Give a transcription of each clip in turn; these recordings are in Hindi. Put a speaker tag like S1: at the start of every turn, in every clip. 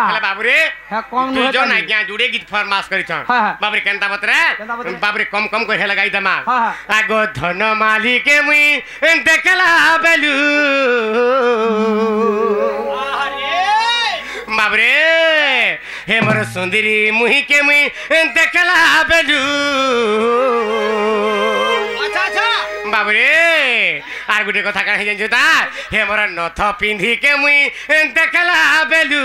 S1: हेला बाबूरे
S2: है कौन
S1: तू जो ना क्या जुड़े गीत फरमास करी छ बाबूरे केनता बतरे बाबूरे कम कम कहि लगाई दमा आगो धन माली के मुई देखला बेलू बाबूरे हे मोर सुंदरी मुही के मुई देखला बेलू अच्छा अच्छा बाबूरे आर गुटे कथा काहे जानछु ता हे मोर नथ पिंधी के मुई देखला बेलू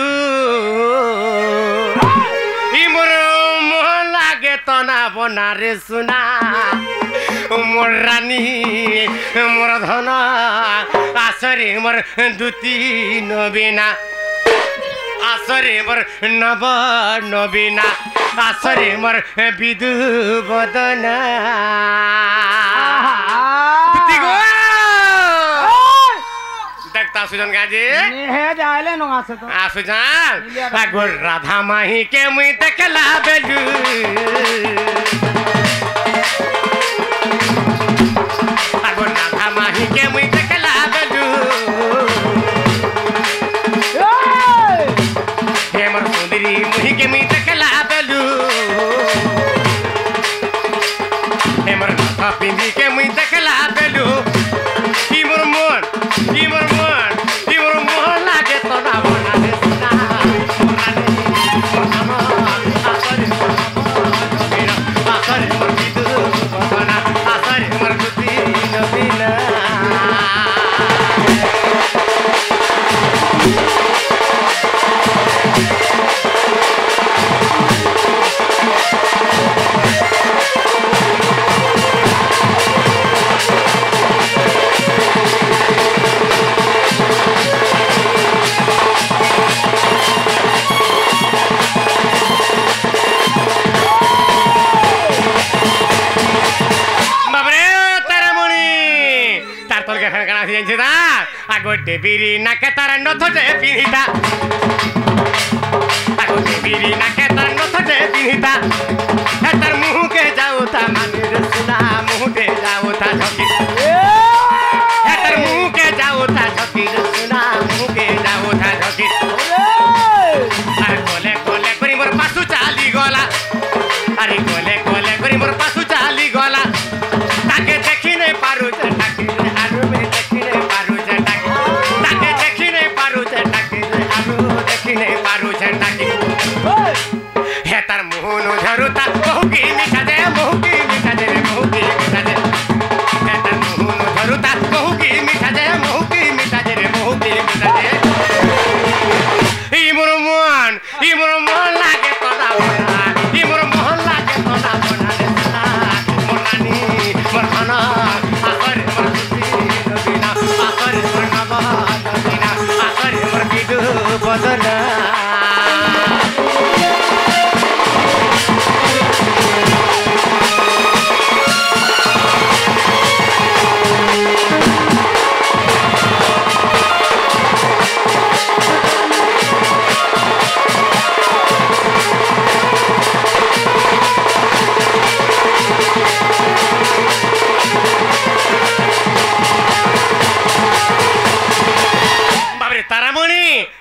S1: ई मोर मोहन लागे तना बना रे सुना मोर रानी मोर धन आसरे मोर दुती नबीना आसरे मोर नव नबीना आसरे मोर विदु बदना देखता सुजन गाजी
S2: हे जाले नो आसे तो
S1: सुजन आगो राधा माही के मुई देखला बेलू आगो राधा माही के मुई देखला बेलू हे मोर सुंदरी मुही के मुई देखला बेलू हे मोर नथा पिंदी के मुई देखला बेलू ई मोर मोर ई मोर मोर ई मोर मोहन लागे तना बना रे सुना आसरे मोर विदु बदना आसरे मोर दुती नबीना आगो डेबिरी नाके तार नथ जे पिहिता आगो डेबिरी नाके तार नथ जे पिहिता हे तार मुह के जाऊ ता मानी रे सुना मुह के जाऊ ता झकी हे तार मुह के जाऊ ता झकी रे सुना मुह के जाऊ ता झकी अरे कोले कोले करी मोर पासु चाली गला अरे कोले कोले करी मोर पासु चाली गला ताके देखि नै पारु जे ताके आरु में देखि नै पारु जे ताके देखि नै पारु जे ताके आरु देखि नै पारु जे ताके हे तार मोहन झरुता बहुकी मिठा दे बहुकी मिठा दे बहुकी मिठा दे हे तार मोहन झरुता बहुकी मिठा दे बहुकी मिठा दे बहुकी मिठा दे ई मोर मोहन लागे तोदा बना ई मोर मोहन लागे तोदा बना रे सना मोर रानी मोर खाना आकर मोर दुती नबीना आकर मोर नवा नबीना आकर मोर विदु बदना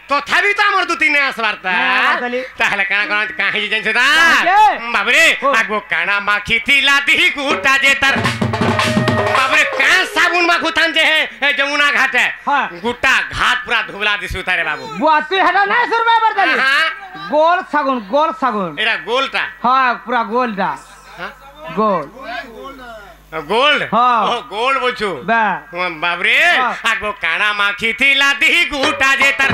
S1: तथापि तो आमर दुती नै आसबारता ताहले काना काना काहे जैन छदा बाबरे आगो काना माखी थिला दिही गुटा जे तर बाबरे का साबुन मा खुतान जे है जमुना घाट है गुटा घाट पूरा धुबला दिसु तारे बाबू
S2: बुआती हटा नै सुरबे बरदली
S1: हां
S2: गोल सागुन
S1: एरा गोलटा
S2: हां पूरा गोलटा
S1: हां
S2: गोल
S1: गोल्ड
S2: हाँ
S1: गोल्ड बोचू बाबरे आगो काना माखी थिला दिही गुटा जे तर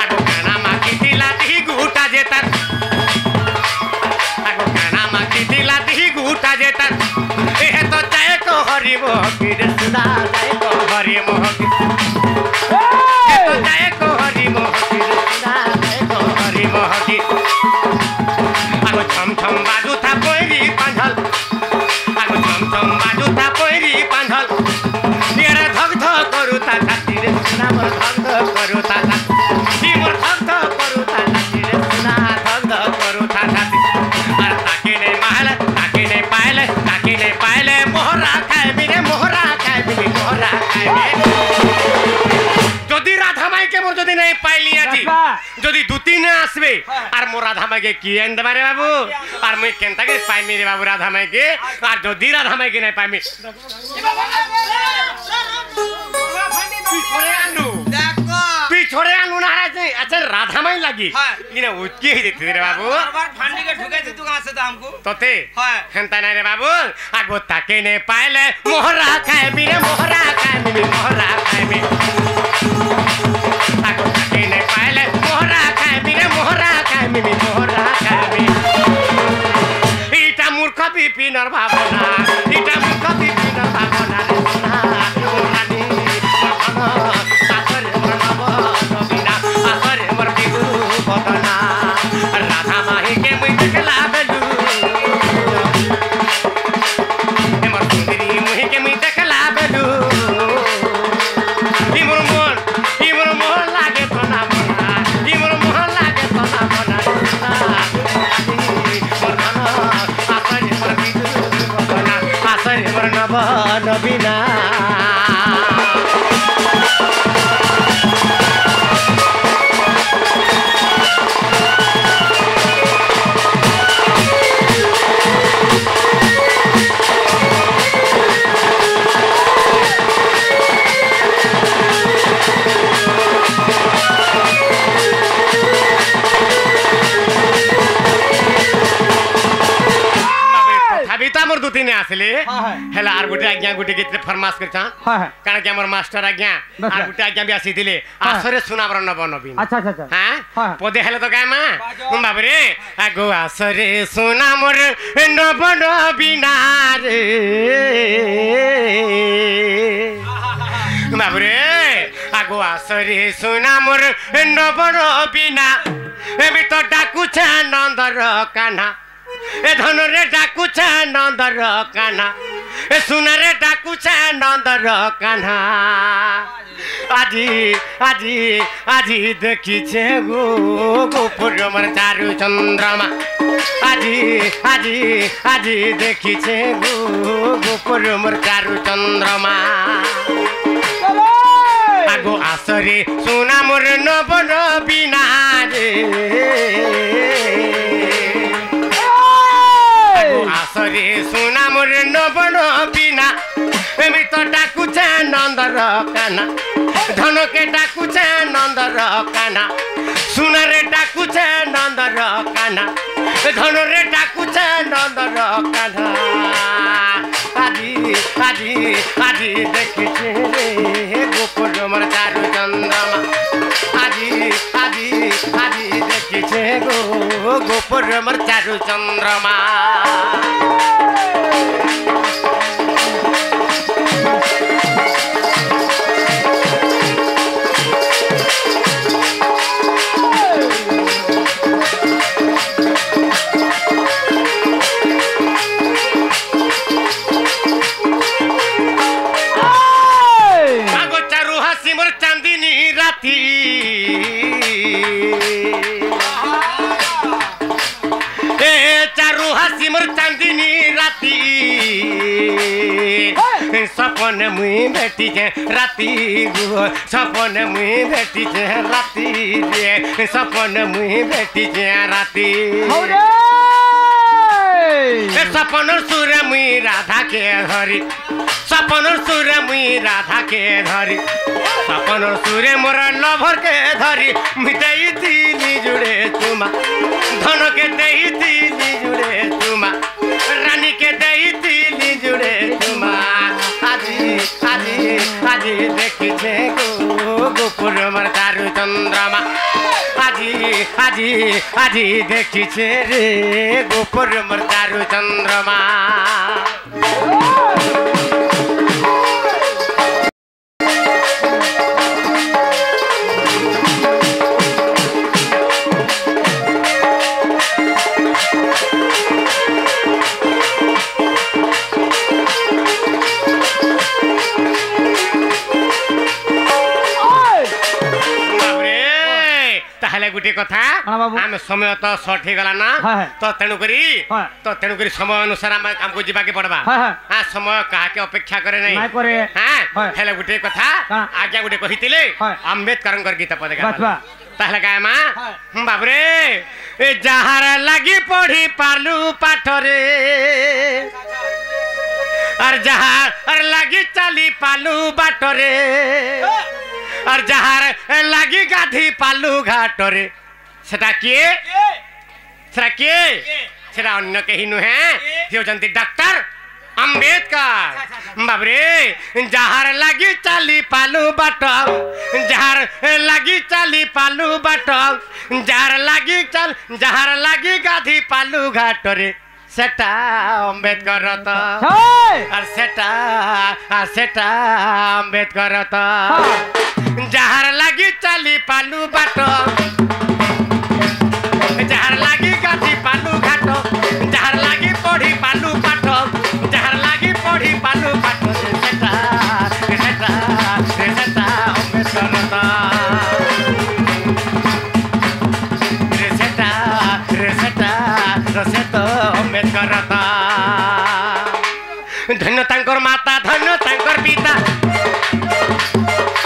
S1: आगो काना माखी थिला दिही गुटा जे तर आगो काना माखी थिला दिही गुटा जे तर ए तो चाहे को हरि मोहकी रे सुना चाहे को हरि मोहकी ए तो चाहे को हरि मोहकी रे सुना चाहे को हरि मोहकी आगो छम छम बाजू था कोइरी पांझल आगो छम छम बाजू था कोइरी पांझल निरा धक धक करू ता छाती रे सुना मोर धक धक करू ता छाती मोर धक धक करू ता छाती रे सुना धक धक करू ता छाती अरे ताके ने महल ताके ने पायले मोहरा खाए बिरे मोहरा खाए बिरे मोहरा खाए যদি দুতি না আসবে আর মোর রাধা মাইকে কি এন দেবা রে বাবু আর মুই কেনতা করে পাইমি রে বাবু রাধা মাইকে আর যদি রাধা মাইকে নাই পাইমি পিছরে আনু না রে আচ্ছা রাধা মাই লাগি ইনা উৎকি হই যেতে রে বাবু
S2: ফান্ডি के ढुकाई दे तू कहां से था हमको
S1: তোতে হেনতা নাই রে বাবু আগো তাকে নে পাইলে মোহরা খাইবি রে মোহরা খাইবি মোহরা খাইবি আগো তাকে নে পাইলে মোহরা খাইবি রে মোহরা খাইবি মোহরা খাইবি ইটা মূর্খ বিপিনর ভাবনা ইটা মূর্খ বিপিনর ভাবনা রে সোনা রানী সাগরে মোর নব নবীনা সাগরে মোর বিদু বদনা রাধা মাহিকে মুই দেখলা বেলু মোর সুন্দরী মুহিকে মুই দেখলা বেলু ইমর মোর লাগে তোনা মনা ইমর মোর লাগে তোনা মনা আসরে মোর বিদু বদনা আসরে মোর নব নবীনা मोर दो तीन आसले हेला आर गुटे आज्ञा गुटे गीत फरमास करछा कारण के हमर मास्टर आज्ञा आर गुटे आज्ञा भी आसी दिले आसरे सुनाबर नब नबीन
S2: अच्छा अच्छा
S1: हां पदे हेले तो गाय मा बाबू रे आगो आसरे सुना मोर नब नबीना रे बाबू रे आगो आसरे सुना मोर नब नबीना एबी तो डाकुछ नंदर कान्हा ए धनुरे डाकुछ नंदर कान्हा ए सुनरे डाकुछ नंदर कान्हा আজি আজি আজি দেখিছে গো গোপুর মোর চারু চন্দ্রমা আজি আজি আজি দেখিছে গো গোপুর মোর চারু চন্দ্রমা আগো আসরে সোনা মোর নব নবীনা রে আসরে সোনা মোর নব নবীনা এমি তো ডাকুছে নন্দর কানা ধনকে ডাকুছে নন্দর কানা সোনারে ডাকুছে নন্দর কানা ধনরে ডাকুছে নন্দর কানা আজি আজি আজি দেখিছে রে গোপুর মোর চারু চন্দ্রমা আজি আজি আজি দেখিছে গো গোপুর মোর চারু চন্দ্রমা सपन मुई बेटी जे राती गो सपन मुई बेटी जे राती जे सपन मुई बेटी जे राती सपन सुर मुई राधा के धरी सपन सुर मुई राधा के धरी सपन सुरे मोर लभर के धरी मिटाई दिली जुड़े तुमा धन के देई दिली जुड़े तुमा रानी के देई दिली जुड़े तुमा আজি আজি আজি দেখিছে গো গোপুর মোর চারু চন্দ্রমা আজি আজি আজি দেখিছে রে গোপুর মোর চারু চন্দ্রমা गुटे कथा आम समय तो शॉर्ट हो गला ना तो तेणु करी समय अनुसार हमको जीवा के पड़बा हां समय कहा के अपेक्षा करे नहीं हां हेले गुटे कथा आज्ञा गुटे कहितिले अम्बेडकर गीत पद गा ताहले काय मा बाबरे ए जहार लगी पढ़ी पालू पाठ रे और जहार लगी चली पालू बाट रे और जहार लगी गाधी पालू घाट रे सेटा किए सेटा अन्य कहीं नुहे जे होचंती डॉक्टर अंबेडकर बाबरे जहार लगी चाली पालू बाट जहार लगी चाली पालू बाट जहार लगी गाधी पालू घाट रे सेटा अंबेडकर रत और सेटा अंबेडकर रत जहार लगी चाली पालू बाट जहार लगी गाधी पालू घाट जहार लगी पढ़ी पालू पाठ जहार लगी पढ़ी पालू पाठ सेटा अंबेडकर रत अंबेडकर रत धन्य तांकर माता धन्य तांकर पिता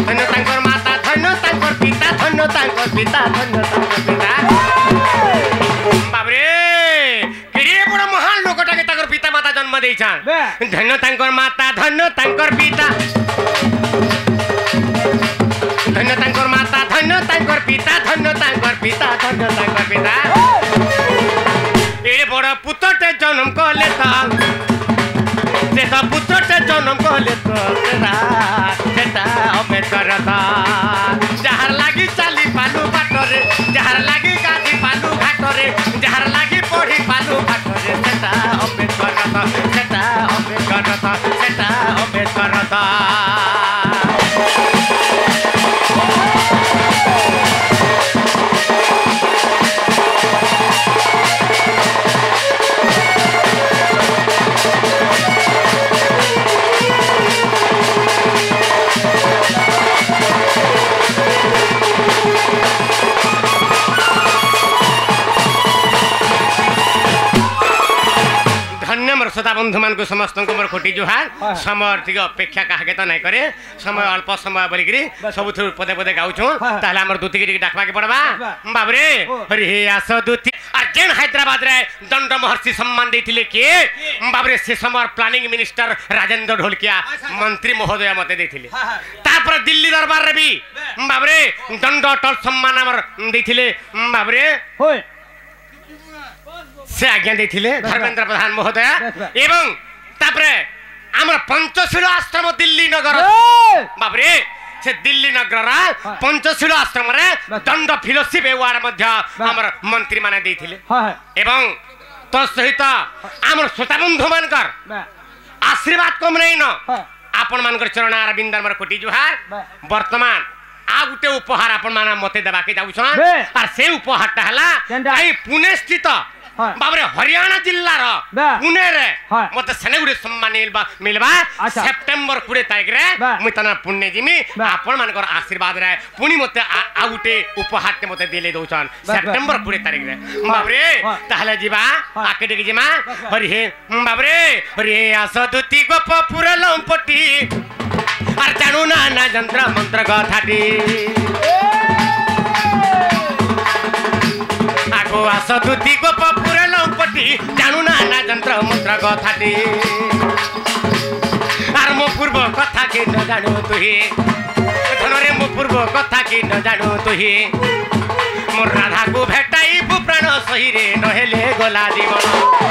S1: धन्य तांकर माता धन्य तांकर पिता धन्य तांकर पिता धन्य तांकर पिता बाबरे केड़े बड़ महान लोकटाके तांकर पिता माता जन्म देइछान धन्य तांकर माता धन्य तांकर पिता धन्य तांकर माता धन्य तांकर पिता धन्य तांकर पिता धन्य तांकर पिता एड़े बड़ पुत्रटे जन्म कले से पुत्रटे जन्म कले सेटा अंबेडकर रत जहार लगी चाली पालू बाट रे जहार लगी गाधी पालू घाट रे जहार लगी पढ़ी पालू घाट रे सेटा अंबेडकर रत सेटा अंबेडकर रत सेटा अंबेडकर रत श्रोता बंधु मान को समस्त मोर खोटी जुहार समय टी अपेक्षा क्या तो नहीं करे समय अल्प समय बोलिकी सब पदे पदे गाँचु ताहले आमर दूती के डाकवा के पड़वा बाबरे हरि हे आस दूती जेन हैदराबाद रे दंड महर्षि सम्मान देथिले के बाबरे से समय प्लानिंग मिनिस्टर राजेंद्र ढोलकिया मंत्री महोदय मते देथिले तापर दिल्ली दरबार रे भी बाबरे दंड अटल सम्मान आमर देथिले बाबरे से आज्ञा देथिले धर्मेंद्र प्रधान महोदय एवं तापरे आमर पंचशील आश्रम दिल्ली नगर बाबरे से दिल्ली नगर पंचशील आश्रम रे दंड फेलोशिप अवार्ड मध्य आमर मंत्री माने देथिले एवं तो सहित आमर श्रोता बंधु मानकर आशीर्वाद कम नहीं न आपण मानकर चरण अरविंद आमर कोटी जुहार वर्तमान आ गुटे उपहार आपण माना मते देबा के जाउछन और से उपहारटा हला पुणे स्थित बाबरे हरियाणा जिल्ला पुणे रे मत सने गुडे सम्मान मिलबा सेप्टेम्बर 20 तारिख रे मु तना पुणे जिमी आपण मानकर आशीर्वाद रे पुनी मते आउटे उपहार ते मते देले दउछन सेप्टेम्बर 20 तारिख रे बाबरे ताहले जिबा आके देख जिमा हरि हे बाबरे हरि हे आसदुती गोप पुरा लंपटी आर जानू ना जंत्र मंत्र कथाटी आगो आसदुती गोप पुरा लंपटी जानू ना जंत्र मंत्र कथाटी आर मो पूर्व कथा के न जानू तुही धनरे मो पूर्व कथा के न जानू तुही मोर राधा को भेटाई प्राण सही रे नहेले गला जीवन